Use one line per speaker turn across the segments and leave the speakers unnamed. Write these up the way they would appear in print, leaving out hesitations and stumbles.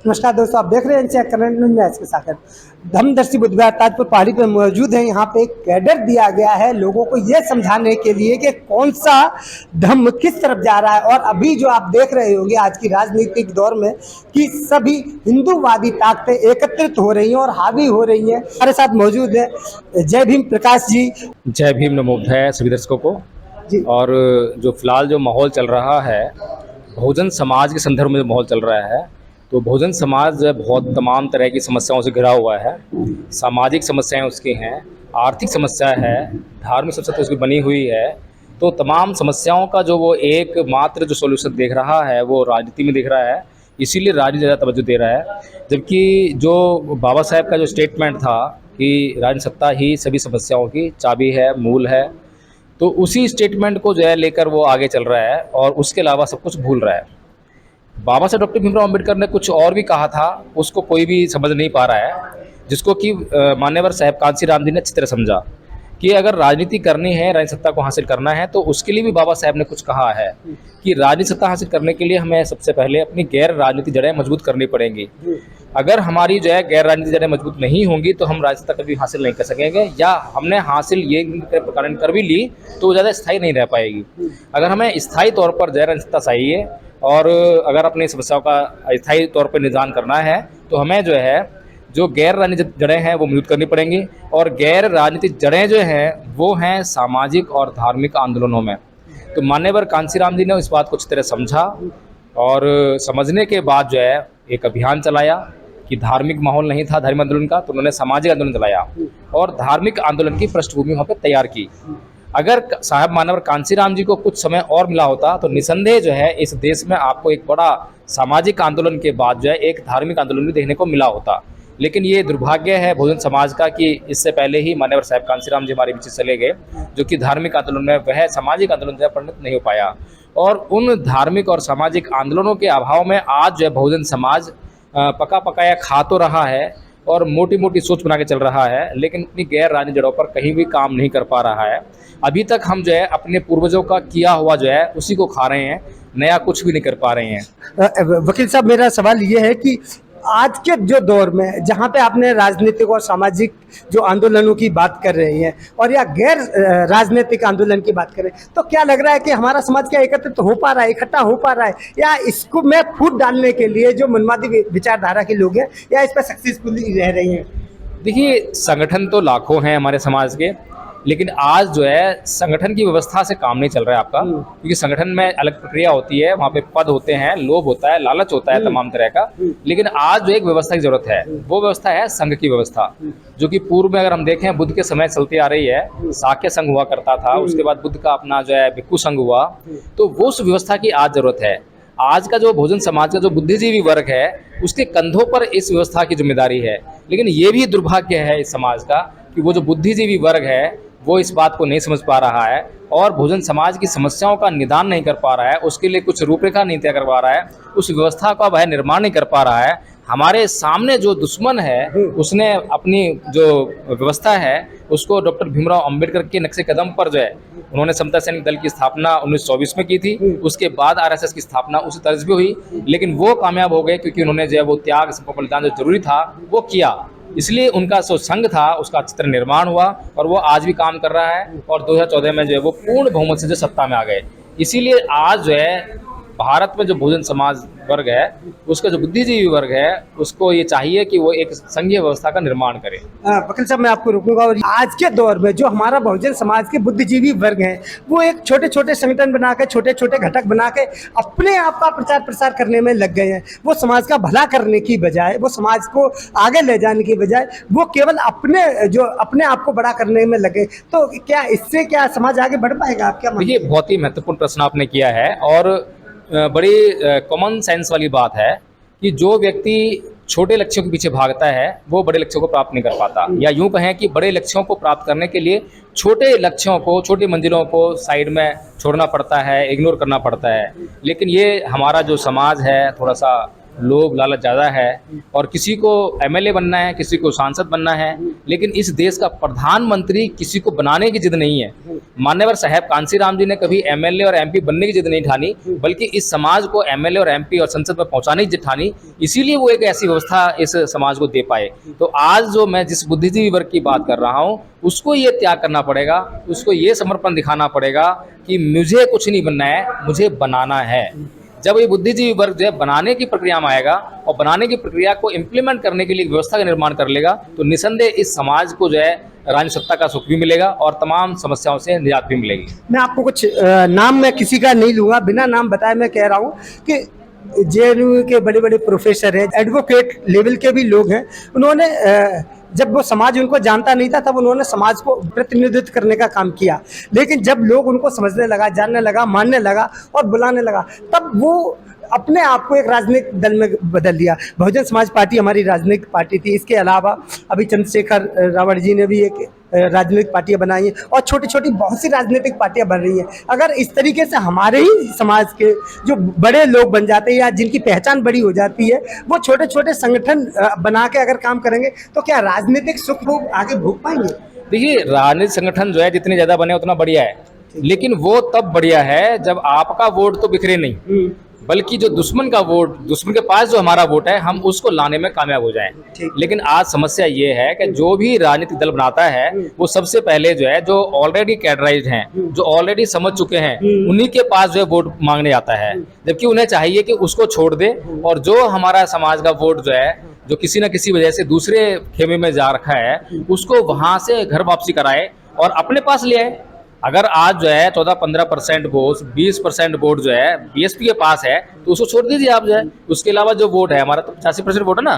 नमस्कार दोस्तों, आप देख रहे हैं करंट न्यूज़ में के साथ धमदर्शी बुधवार ताजपुर पहाड़ी पर मौजूद है। यहाँ पे एक कैडर दिया गया है लोगों को ये समझाने के लिए कि कौन सा धर्म किस तरफ जा रहा है। और अभी जो आप देख रहे होंगे आज की राजनीतिक दौर में कि सभी हिंदूवादी ताकतें एकत्रित हो रही हैं और हावी हो रही हैं। हमारे साथ मौजूद है जय भीम प्रकाश जी।
जय भीम, नमो बुद्धाय सभी दर्शकों को
जी।
और जो फिलहाल जो माहौल चल रहा है, बहुजन समाज के संदर्भ में जो माहौल चल रहा है, तो बहुजन समाज बहुत तमाम तरह की समस्याओं से घिरा हुआ है। सामाजिक समस्याएं उसकी हैं, आर्थिक समस्या है, धार्मिक समस्या तो उसकी बनी हुई है। तो तमाम समस्याओं का जो वो एकमात्र जो सॉल्यूशन देख रहा है वो राजनीति में दिख रहा है, इसीलिए राजनीति ज़्यादा तवज्जो दे रहा है। जबकि जो बाबा साहेब का जो स्टेटमेंट था कि राजनीतिक सत्ता ही सभी समस्याओं की चाबी है, मूल है, तो उसी स्टेटमेंट को जो है लेकर वो आगे चल रहा है और उसके अलावा सब कुछ भूल रहा है। बाबा साहब डॉक्टर भीमराव अम्बेडकर ने कुछ और भी कहा था, उसको कोई भी समझ नहीं पा रहा है, जिसको कि मान्यवर साहब कांशीराम जी ने अच्छी तरह समझा कि अगर राजनीति करनी है, राजनीतिक सत्ता को हासिल करना है, तो उसके लिए भी बाबा साहब ने कुछ कहा है कि राजनीतिक सत्ता हासिल करने के लिए हमें सबसे पहले अपनी गैर राजनीतिक जड़ें मजबूत करनी पड़ेंगी। अगर हमारी जो है गैर राजनीतिक जड़ें मजबूत नहीं होंगी तो हम राजनीतिक सत्ता कभी हासिल नहीं कर सकेंगे, या हमने हासिल ये कारण कर भी ली तो ज़्यादा स्थायी नहीं रह पाएगी। अगर हमें स्थायी तौर पर जो है राजनीतिक सत्ता चाहिए और अगर अपनी समस्याओं का स्थायी तौर पर निदान करना है, तो हमें जो है जो गैर राजनीतिक जड़ें हैं वो मजबूत करनी पड़ेंगी। और गैर राजनीतिक जड़ें जो हैं वो हैं सामाजिक और धार्मिक आंदोलनों में। तो मान्यवर कांशीराम जी ने इस बात को अच्छी तरह समझा और समझने के बाद जो है एक अभियान चलाया कि धार्मिक माहौल नहीं था धार्मिक आंदोलन का, तो उन्होंने सामाजिक आंदोलन चलाया और धार्मिक आंदोलन की पृष्ठभूमि वहाँ पर तैयार की। अगर साहब मान्यवर कांशीराम जी को कुछ समय और मिला होता तो निसंदेह जो है इस देश में आपको एक बड़ा सामाजिक आंदोलन के बाद जो है एक धार्मिक आंदोलन भी देखने को मिला होता। लेकिन ये दुर्भाग्य है बहुजन समाज का कि इससे पहले ही मान्यवर साहब कांशीराम जी हमारे बीच चले गए, जो कि धार्मिक आंदोलन में वह सामाजिक आंदोलन जो परिणत नहीं हो पाया। और उन धार्मिक और सामाजिक आंदोलनों के अभाव में आज जो है बहुजन समाज पका पकाया खा तो रहा है और मोटी मोटी सोच बना के चल रहा है, लेकिन अपनी गैर राजनीतिक जड़ों पर कहीं भी काम नहीं कर पा रहा है। अभी तक हम जो है अपने पूर्वजों का किया हुआ जो है उसी को खा रहे हैं, नया कुछ भी नहीं कर पा रहे हैं।
वकील साहब, मेरा सवाल ये है कि आज के जो दौर में जहाँ पे आपने राजनीतिक और सामाजिक जो आंदोलनों की बात कर रहे हैं और या गैर राजनीतिक आंदोलन की बात कर रहे हैं, तो क्या लग रहा है कि हमारा समाज क्या एकत्रित हो पा रहा है, इकट्ठा हो पा रहा है, या इसको में फूट डालने के लिए जो मनवादी विचारधारा के लोग हैं या इस पर सक्सेसफुली रह रहे हैं?
देखिए, संगठन तो लाखों हैं हमारे समाज के, लेकिन आज जो है संगठन की व्यवस्था से काम नहीं चल रहा है आपका, क्योंकि संगठन में अलग प्रक्रिया होती है, वहाँ पे पद होते हैं, लोभ होता है, लालच होता है तमाम तरह का। लेकिन आज जो एक व्यवस्था की जरूरत है वो व्यवस्था है संघ की व्यवस्था, जो कि पूर्व में अगर हम देखें बुद्ध के समय चलती आ रही है। साक्य संघ हुआ करता था, उसके बाद बुद्ध का अपना जो है भिक्खु संघ हुआ, तो वो उस व्यवस्था की आज जरूरत है। आज का जो बहुजन समाज का जो बुद्धिजीवी वर्ग है उसके कंधों पर इस व्यवस्था की जिम्मेदारी है। लेकिन ये भी दुर्भाग्य है इस समाज का कि वो जो बुद्धिजीवी वर्ग है वो इस बात को नहीं समझ पा रहा है और बहुजन समाज की समस्याओं का निदान नहीं कर पा रहा है, उसके लिए कुछ रूपरेखा नहीं तय कर पा रहा है, उस व्यवस्था का वह निर्माण नहीं कर पा रहा है। हमारे सामने जो दुश्मन है उसने अपनी जो व्यवस्था है उसको डॉक्टर भीमराव अम्बेडकर के नक्शे कदम पर जो है उन्होंने समता सैनिक दल की स्थापना 1924 में की थी, उसके बाद आरएसएस की स्थापना उसी तर्ज पे हुई, लेकिन वो कामयाब हो गए क्योंकि उन्होंने जो है वो त्याग बलिदान जो जरूरी था वो किया। इसलिए उनका जो संघ था उसका अच्छी तरह निर्माण हुआ और वो आज भी काम कर रहा है और 2014 में जो है वो पूर्ण बहुमत से जो सत्ता में आ गए। इसीलिए आज जो है भारत में जो बहुजन समाज वर्ग है उसका जो बुद्धिजीवी वर्ग है उसको ये चाहिए कि वो एक संघीय व्यवस्था का निर्माण करे।
वकील साहब, मैं आपको रोकूंगा। और आज के दौर में जो हमारा बहुजन समाज के बुद्धिजीवी वर्ग हैं वो एक छोटे छोटे संगठन बना के, छोटे छोटे घटक बना के अपने आप का प्रचार प्रसार करने में लग गए हैं। वो समाज का भला करने की बजाय, वो समाज को आगे ले जाने की बजाय वो केवल अपने आप को बड़ा करने में लगे। तो क्या इससे क्या समाज आगे बढ़ पाएगा? आप क्या मानते हैं?
देखिए, बहुत ही महत्वपूर्ण प्रश्न आपने किया है और बड़ी कॉमन सेंस वाली बात है कि जो व्यक्ति छोटे लक्ष्यों के पीछे भागता है वो बड़े लक्ष्यों को प्राप्त नहीं कर पाता, या यूं कहें कि बड़े लक्ष्यों को प्राप्त करने के लिए छोटे लक्ष्यों को, छोटी मंजिलों को साइड में छोड़ना पड़ता है, इग्नोर करना पड़ता है। लेकिन ये हमारा जो समाज है थोड़ा सा लोभ लालच ज़्यादा है और किसी को एमएलए बनना है, किसी को सांसद बनना है, लेकिन इस देश का प्रधानमंत्री किसी को बनाने की जिद नहीं है। मान्यवर साहब कांसीराम जी ने कभी एमएलए और एमपी बनने की जिद नहीं ठानी, बल्कि इस समाज को एमएलए और एमपी और संसद में पहुंचाने की जिद ठानी, इसीलिए वो एक ऐसी व्यवस्था इस समाज को दे पाए। तो आज जो मैं जिस बुद्धिजीवी वर्ग की बात कर रहा हूँ, उसको ये त्याग करना पड़ेगा, उसको ये समर्पण दिखाना पड़ेगा कि मुझे कुछ नहीं बनना है, मुझे बनाना है। जब ये बुद्धिजीवी वर्ग जो है बनाने की प्रक्रिया में आएगा और बनाने की प्रक्रिया को इम्प्लीमेंट करने के लिए व्यवस्था का निर्माण कर लेगा, तो निसंदेह इस समाज को जो है राजनीतिक सत्ता का सुख भी मिलेगा और तमाम समस्याओं से निजात भी मिलेगी।
मैं आपको कुछ नाम मैं किसी का नहीं लूँगा, बिना नाम बताए मैं कह रहा हूँ कि जेएनयू के बड़े बड़े प्रोफेसर हैं, एडवोकेट लेवल के भी लोग हैं, उन्होंने जब वो समाज उनको जानता नहीं था तब उन्होंने समाज को प्रतिनिधित्व करने का काम किया, लेकिन जब लोग उनको समझने लगा, जानने लगा, मानने लगा और बुलाने लगा, तब वो अपने आप को एक राजनीतिक दल में बदल दिया। बहुजन समाज पार्टी हमारी राजनीतिक पार्टी थी। इसके अलावा अभी चंद्रशेखर रावत जी ने भी एक राजनीतिक पार्टियां बनाई हैं और छोटी छोटी बहुत सी राजनीतिक पार्टियां बन रही हैं। अगर इस तरीके से हमारे ही समाज के जो बड़े लोग बन जाते हैं या जिनकी पहचान बड़ी हो जाती है, वो छोटे छोटे संगठन बना के अगर काम करेंगे तो क्या राजनीतिक सुख वो आगे भोग पाएंगे?
देखिए, राजनीतिक संगठन जो है जितने ज़्यादा बने उतना बढ़िया है, लेकिन वो तब बढ़िया है जब आपका वोट तो बिखरे नहीं, बल्कि जो दुश्मन का वोट, दुश्मन के पास जो हमारा वोट है, हम उसको लाने में कामयाब हो जाएं। लेकिन आज समस्या ये है कि जो भी राजनीतिक दल बनाता है वो सबसे पहले जो है जो ऑलरेडी कैडराइज्ड हैं, जो ऑलरेडी समझ चुके हैं, उन्हीं के पास जो है वोट मांगने आता है, जबकि उन्हें चाहिए कि उसको छोड़ दे और जो हमारा समाज का वोट जो है जो किसी न किसी वजह से दूसरे खेमे में जा रखा है, उसको वहां से घर वापसी कराए और अपने पास ले आए। अगर आज जो है 14-15% वोट, 20% वोट जो है बीएसपी के पास है, तो उसको छोड़ दीजिए आप जो है। उसके अलावा जो वोट है हमारा तो 85% वोट है ना,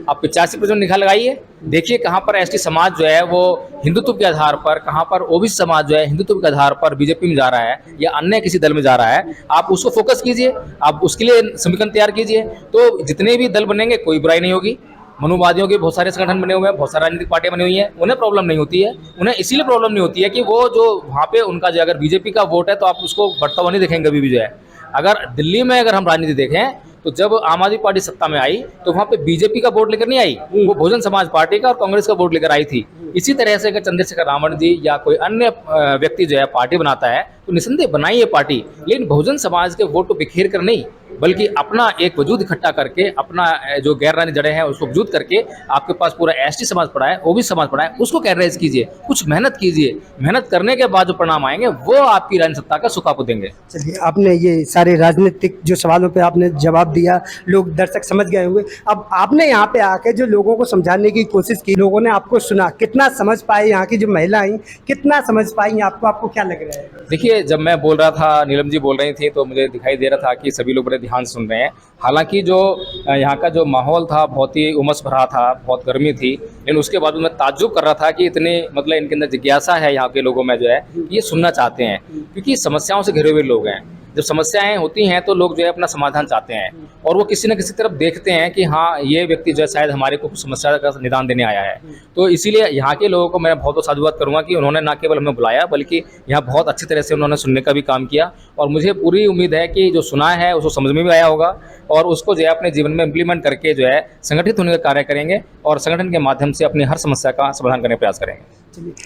आप 85% निकाल लगाइए। देखिए कहाँ पर एसटी समाज जो है वो हिंदुत्व के आधार पर, कहाँ पर ओबीसी समाज जो है हिंदुत्व के आधार पर बीजेपी में जा रहा है या अन्य किसी दल में जा रहा है, आप उसको फोकस कीजिए, आप उसके लिए समीकरण तैयार कीजिए। तो जितने भी दल बनेंगे कोई बुराई नहीं होगी। मनुवादियों के बहुत सारे संगठन बने हुए हैं, बहुत सारी राजनीतिक पार्टियां बनी हुई हैं, उन्हें प्रॉब्लम नहीं होती है। उन्हें इसीलिए प्रॉब्लम नहीं होती है कि वो जो वहाँ पे उनका जो अगर बीजेपी का वोट है तो आप उसको बढ़ता हुआ नहीं देखेंगे कभी भी जो है। अगर दिल्ली में अगर हम राजनीति देखें तो जब आम आदमी पार्टी सत्ता में आई तो वहाँ पे बीजेपी का वोट लेकर नहीं आई, वो बहुजन समाज पार्टी का और कांग्रेस का वोट लेकर आई थी। इसी तरह से अगर चंद्रशेखर रावत जी या कोई अन्य व्यक्ति जो है पार्टी बनाता है तो निसंदेह बनाइए पार्टी, लेकिन बहुजन समाज के वोट को बिखेर कर नहीं, बल्कि अपना एक वजूद इकट्ठा करके, अपना जो गैर राजनीतिक जड़ें हैं उसको वजूद करके, आपके पास पूरा एसटी समाज पड़ा है, ओबीसी समाज पड़ा है, उसको कैडराइज कीजिए, कुछ मेहनत कीजिए। मेहनत करने के बाद जो परिणाम आएंगे वो आपकी राजनीतिक सत्ता का सुख आपको देंगे।
चलिए, आपने ये सारे राजनीतिक जो सवालों पे आपने जवाब दिया, लोग दर्शक समझ गए होंगे। अब आपने यहाँ पे आके जो लोगों को समझाने की कोशिश की, लोगों ने आपको सुना, कितना समझ पाए? यहाँ की जो महिलाएं कितना समझ पाई आपको क्या लग रहा है?
देखिए, जब मैं बोल रहा था, नीलम जी बोल रही थी, तो मुझे दिखाई दे रहा था कि सभी लोग बड़े ध्यान सुन रहे हैं। हालांकि जो यहाँ का जो माहौल था बहुत ही उमस भरा था, बहुत गर्मी थी, लेकिन उसके बाद मैं ताज्जुब कर रहा था कि इतने मतलब इनके अंदर जिज्ञासा है यहाँ के लोगों में जो है, ये सुनना चाहते हैं, क्योंकि समस्याओं से घिरे हुए लोग हैं। जब समस्याएं होती हैं तो लोग जो है अपना समाधान चाहते हैं और वो किसी न किसी तरफ देखते हैं कि हाँ ये व्यक्ति जो है शायद हमारे को कुछ समस्या का निदान देने आया है। तो इसीलिए यहाँ के लोगों को मैं बहुत साधुवाद करूँगा कि उन्होंने न केवल हमें बुलाया बल्कि यहाँ बहुत अच्छी तरह से उन्होंने सुनने का भी काम किया और मुझे पूरी उम्मीद है कि जो सुना है उसको समझ में भी आया होगा और उसको जो है अपने जीवन में इम्प्लीमेंट करके जो है संगठित होने का कार्य करेंगे और संगठन के माध्यम से अपनी हर समस्या का समाधान करने का प्रयास करेंगे।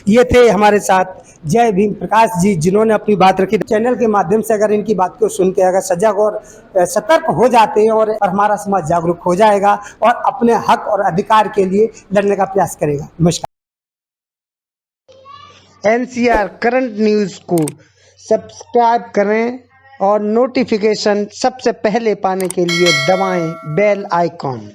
ये थे हमारे साथ जय भीम प्रकाश जी, जिन्होंने अपनी बात रखी। चैनल के माध्यम से अगर इनकी बात को सुन के अगर सजग और सतर्क हो जाते हैं और हमारा समाज जागरूक हो जाएगा और अपने हक और अधिकार के लिए लड़ने का प्रयास करेगा। नमस्कार। NCR करंट न्यूज़ को सब्सक्राइब करें और नोटिफिकेशन सबसे पहले पाने के लिए दबाएं बेल आइकॉन।